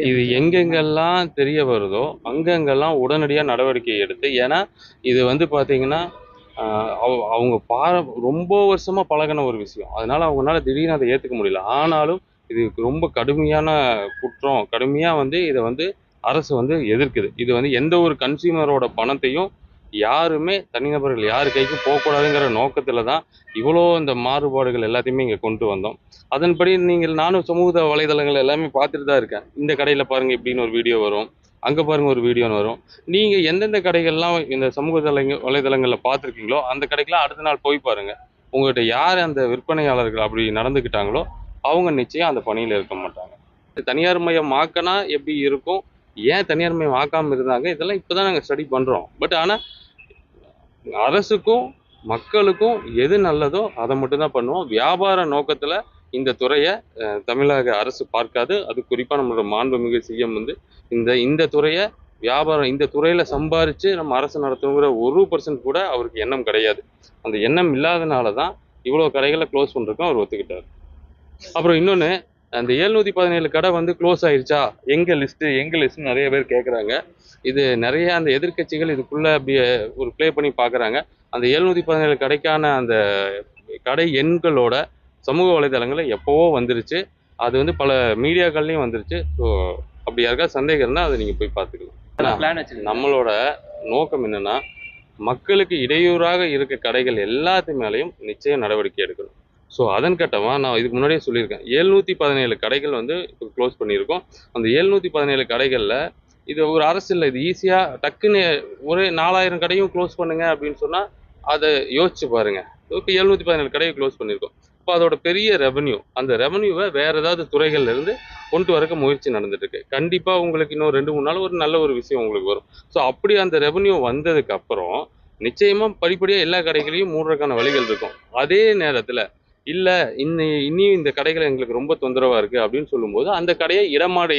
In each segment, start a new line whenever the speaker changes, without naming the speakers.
இது எங்கெங்கெல்லாம் தெரிய வருதோ அங்கங்கெல்லாம் உடனடியா நடவடிக்கை எடுத்து ஏன்னா, இது வந்து பார்த்தீங்கன்னா, அவங்க ரொம்ப வருஷமா பழகுன ஒரு விஷயம். அதனால அவங்கனால திடீர்னு அத ஏத்துக்க முடியல. ஆனாலும் இது ரொம்ப கடுமையான குற்றம். கடுமையா வந்து இத வந்து அரசு வந்து எதிர்க்குது. இது வந்து எந்த ஒரு கன்சியூமரோட பணத்தையும் யாருமே தனிநபர்கள் யார் கைக்கும் போக்கூடாதுங்கிற நோக்கத்துல தான் இவ்வளோ இந்த மாறுபாடுகள் எல்லாத்தையுமே இங்க கொண்டு வந்தோம். அதன்படி நானும் சமூக வலைதளங்கள் எல்லாமே பார்த்துட்டு தான் இருக்கேன். இந்த கடையில பாருங்க இப்படின்னு ஒரு வீடியோ வரும். அங்க பாருங்க ஒரு வீடியோன்னு வரும். நீங்க எந்தெந்த கடைகள்லாம் இந்த சமூக வலைதளங்கள்ல பார்த்துருக்கீங்களோ, அந்த கடைக்கெல்லாம் அடுத்த நாள் போய் பாருங்க. உங்ககிட்ட யார் அந்த விற்பனையாளர்கள் அப்படி நடந்துக்கிட்டாங்களோ, அவங்க நிச்சயம் அந்த பணியில இருக்க மாட்டாங்க. தனியார் மயம் ஆக்குனா எப்படி இருக்கும்? ஏன் தனியார் மயம் ஆக்காம இருந்தாங்க? இதெல்லாம் இப்ப தான் நாங்க ஸ்டடி பண்றோம். ஆனா அரசுக்கும், மக்களுக்கும் எது நல்லதோ அத மட்டும் தான் பண்ணுவோம். வியாபார நோக்கத்துல இந்த துறைய தமிழக அரசு பார்க்காது. அது குறிப்பா நம்மளோட மாண்புமிகு சிஎம் வந்து இந்த இந்த துறைய வியாபாரம் இந்த துறையில சம்பாரிச்சு நம்ம அரசு நடத்தணுங்கிற 1% கூட அவருக்கு எண்ணம் கிடையாது. அந்த எண்ணம் இல்லாதனால தான் இவ்வளோ கடைகள க்ளோஸ் பண்றதுக்கும் அவர் ஒத்துக்கிட்டாரு. அப்புறம் இன்னொன்னு, அந்த 717 கடை வந்து க்ளோஸ் ஆயிருச்சா? எங்க லிஸ்ட்ன்னு நெறைய பேர் கேட்குறாங்க. இது நெறைய அந்த எதிர்க்கட்சிகள் இதுக்குள்ள அப்படியே ஒரு ப்ளே பண்ணி பார்க்குறாங்க. அந்த 717 கடைக்கான அந்த கடை எண்களோட சமூக வலைதளங்கள்ல எப்பவோ வந்துருச்சு. அது வந்து பல மீடியாக்கள்லயும் வந்துருச்சு. ஸோ அப்படி யாருக்காவது சந்தேகம் இருந்தா அத நீங்க போய் பார்த்துக்கலாம். நம்மளோட நோக்கம் என்னன்னா, மக்களுக்கு இடையூறாக இருக்க கடைகள் எல்லாத்து மேலயும் நிச்சயம் நடவடிக்கை எடுக்கணும். ஸோ அதன் கட்டமா நான் இதுக்கு முன்னாடியே சொல்லியிருக்கேன். 717 கடைகள் வந்து க்ளோஸ் பண்ணியிருக்கோம். அந்த 717 கடைகள்ல இது ஒரு அரசு இல்ல. இது ஈஸியா டக்குன்னு ஒரே 4000 கடையும் க்ளோஸ் பண்ணுங்க அப்படின்னு சொன்னா, அத யோசிச்சு பாருங்க. இப்ப 717 கடைய க்ளோஸ் பண்ணியிருக்கோம். இப்ப அதோட பெரிய ரெவென்யூ. அந்த ரெவென்யூவ வேற ஏதாவது துறைகள்ல இருந்து கொண்டு வரக்கு முயற்சி நடந்துட்டு இருக்கு. கண்டிப்பா உங்களுக்கு இன்னும் 2, 3 நாள் ஒரு நல்ல ஒரு விஷயம் உங்களுக்கு வரும். ஸோ அப்படி அந்த ரெவென்யூ வந்ததுக்கு அப்புறம், நிச்சயமா படிப்படியா எல்லா கடைகளையும் மூடுறதுக்கான வழிகள் இருக்கும். அதே நேரத்துல, இல்ல இனியும் இந்த கடைகள் எங்களுக்கு ரொம்ப தொந்தரவா இருக்கு அப்படின்னு சொல்லும்போது, அந்த கடைய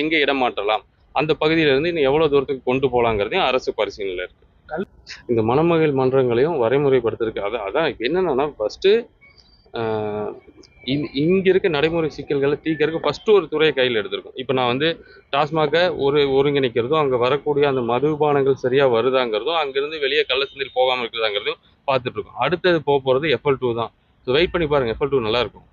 எங்க இடம் மாற்றலாம்? அந்த பகுதியில இருந்து இன்னும் எவ்வளவு தூரத்துக்கு கொண்டு போலாங்கிறதையும் அரசு பரிசீலனையில இருக்கு. இந்த மணமகள் மன்றங்களையும் வரைமுறைப்படுத்துறதுக்கு அதான் இப்ப என்னன்னா ஃபர்ஸ்ட்டு இங்க இருக்க நடைமுறை சிக்கல்களை தீர்க்கறதுக்கு ஃபர்ஸ்ட் ஒரு துறையை கையில் எடுத்திருக்கோம். இப்போ நான் வந்து டாஸ்மாக ஒருங்கிணைக்கிறதும் அங்கே வரக்கூடிய அந்த மதுபானங்கள் சரியா வருதாங்கிறதும் அங்கிருந்து வெளியே கள்ள சிந்தல் போகாமல் இருக்கிறதாங்கிறதும் பார்த்துட்டு இருக்கோம். அடுத்தது போகிறது FL2 தான். ஸோ வெயிட் பண்ணி பாருங்க, FL2 நல்லா இருக்கும்.